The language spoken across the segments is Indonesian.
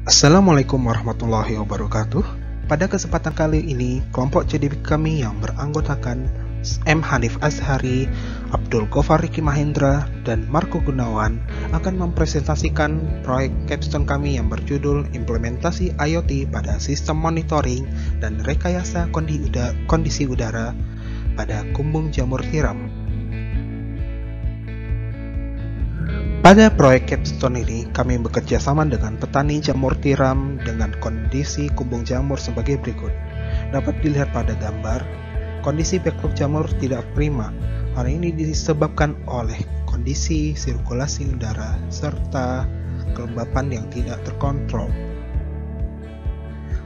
Assalamualaikum warahmatullahi wabarakatuh. Pada kesempatan kali ini, kelompok CDB kami yang beranggotakan M. Hanif Azhari, Abdul Ghaffar Riki Mahendra, dan Marco Gunawan akan mempresentasikan proyek capstone kami yang berjudul Implementasi IoT pada Sistem Monitoring dan Rekayasa Kondisi Udara pada Kumbung Jamur Tiram. Pada proyek capstone ini, kami bekerja sama dengan petani jamur tiram dengan kondisi kumbung jamur sebagai berikut. Dapat dilihat pada gambar, kondisi backlog jamur tidak prima. Hal ini disebabkan oleh kondisi sirkulasi udara serta kelembapan yang tidak terkontrol.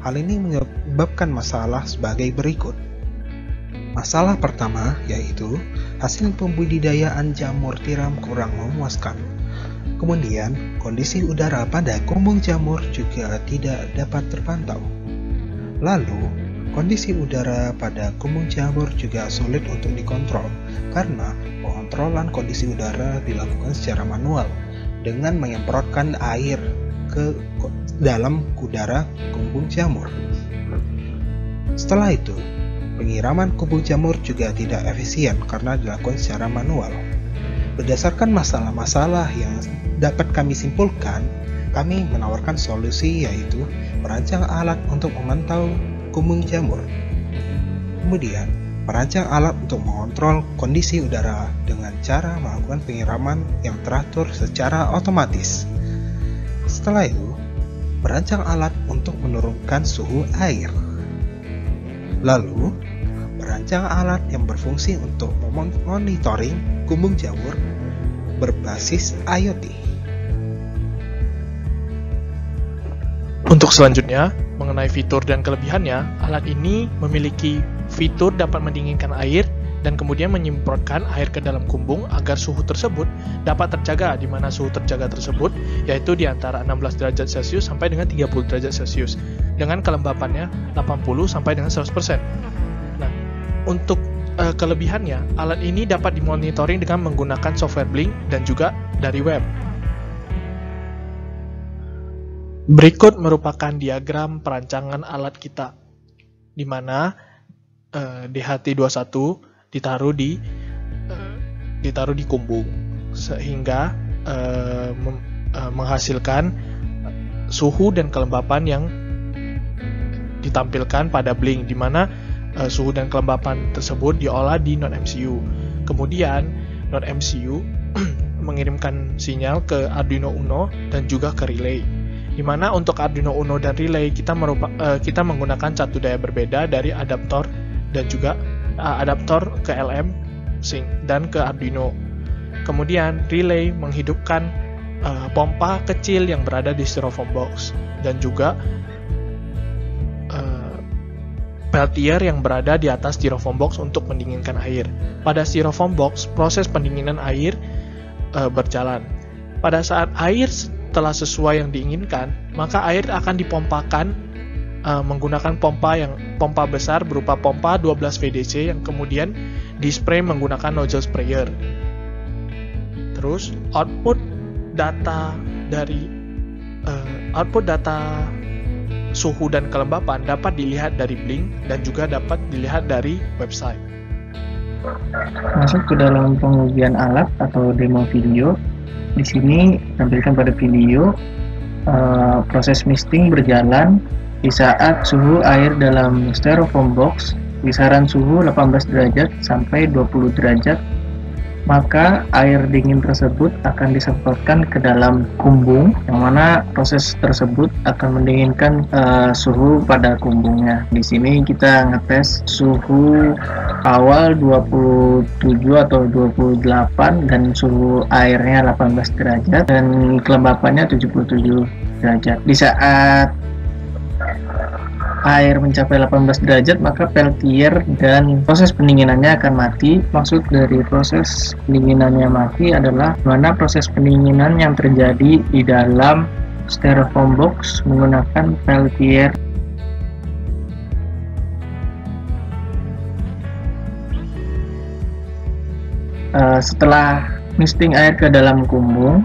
Hal ini menyebabkan masalah sebagai berikut. Masalah pertama yaitu hasil pembudidayaan jamur tiram kurang memuaskan. Kemudian, kondisi udara pada kumbung jamur juga tidak dapat terpantau. Lalu, kondisi udara pada kumbung jamur juga sulit untuk dikontrol karena pengontrolan kondisi udara dilakukan secara manual dengan menyemprotkan air ke dalam udara kumbung jamur. Setelah itu, penyiraman kumbung jamur juga tidak efisien karena dilakukan secara manual. Berdasarkan masalah-masalah yang dapat kami simpulkan, kami menawarkan solusi yaitu merancang alat untuk memantau kumbung jamur. Kemudian, merancang alat untuk mengontrol kondisi udara dengan cara melakukan penyiraman yang teratur secara otomatis. Setelah itu, merancang alat untuk menurunkan suhu air. Lalu, merancang alat yang berfungsi untuk memonitoring kumbung jamur berbasis IoT. Untuk selanjutnya, mengenai fitur dan kelebihannya, alat ini memiliki fitur dapat mendinginkan air dan kemudian menyemprotkan air ke dalam kumbung agar suhu tersebut dapat terjaga, di mana suhu terjaga tersebut yaitu di antara 16 derajat Celcius sampai dengan 30 derajat Celcius dengan kelembapannya 80 sampai dengan 100%. Nah, untuk kelebihannya, alat ini dapat dimonitoring dengan menggunakan software Blink dan juga dari web. Berikut merupakan diagram perancangan alat kita, di mana DHT21 ditaruh di kumbung sehingga menghasilkan suhu dan kelembapan yang ditampilkan pada Blink, di mana suhu dan kelembapan tersebut diolah di Node MCU. Kemudian Node MCU mengirimkan sinyal ke Arduino Uno dan juga ke relay. Di mana untuk Arduino Uno dan relay kita menggunakan satu daya berbeda dari adaptor dan juga adaptor ke LM Sync dan ke Arduino. Kemudian relay menghidupkan pompa kecil yang berada di styrofoam box dan juga peltier yang berada di atas styrofoam box untuk mendinginkan air. Pada styrofoam box, proses pendinginan air berjalan. Pada saat air telah sesuai yang diinginkan, maka air akan dipompakan menggunakan pompa besar berupa pompa 12 VDC yang kemudian dispray menggunakan nozzle sprayer. Terus output data suhu dan kelembapan dapat dilihat dari Blink dan juga dapat dilihat dari website. Masuk ke dalam pengujian alat atau demo video. Di sini tampilkan pada video proses misting berjalan di saat suhu air dalam styrofoam box kisaran suhu 18 derajat sampai 20 derajat. Maka air dingin tersebut akan disemprotkan ke dalam kumbung, yang mana proses tersebut akan mendinginkan suhu pada kumbungnya. Di sini kita ngetes suhu awal 27 atau 28 dan suhu airnya 18 derajat dan kelembapannya 77 derajat. Di saat air mencapai 18 derajat, maka peltier dan proses pendinginannya akan mati. Maksud dari proses pendinginannya mati adalah mana proses pendinginan yang terjadi di dalam styrofoam box menggunakan peltier. Setelah misting air ke dalam kumbung,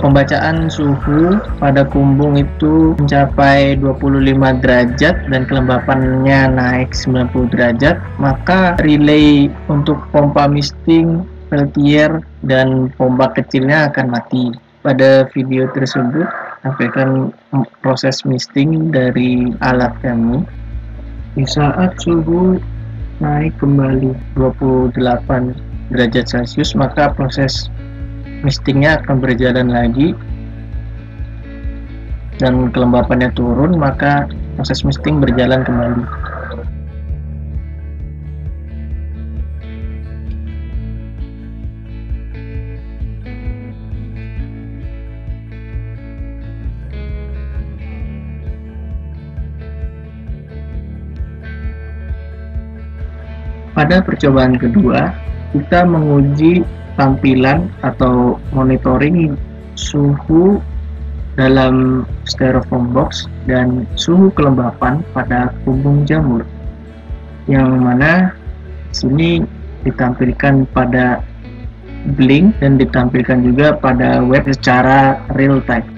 pembacaan suhu pada kumbung itu mencapai 25 derajat dan kelembapannya naik 90 derajat, maka relay untuk pompa misting, peltier, dan pompa kecilnya akan mati. Pada video tersebut sampaikan proses misting dari alat kami. Di saat suhu naik kembali 28 derajat Celcius, maka proses mistingnya akan berjalan lagi dan kelembapannya turun, maka proses misting berjalan kembali. Pada percobaan kedua, kita menguji tampilan atau monitoring suhu dalam styrofoam box dan suhu kelembapan pada kumbung jamur, yang mana sini ditampilkan pada blink dan ditampilkan juga pada web secara real time.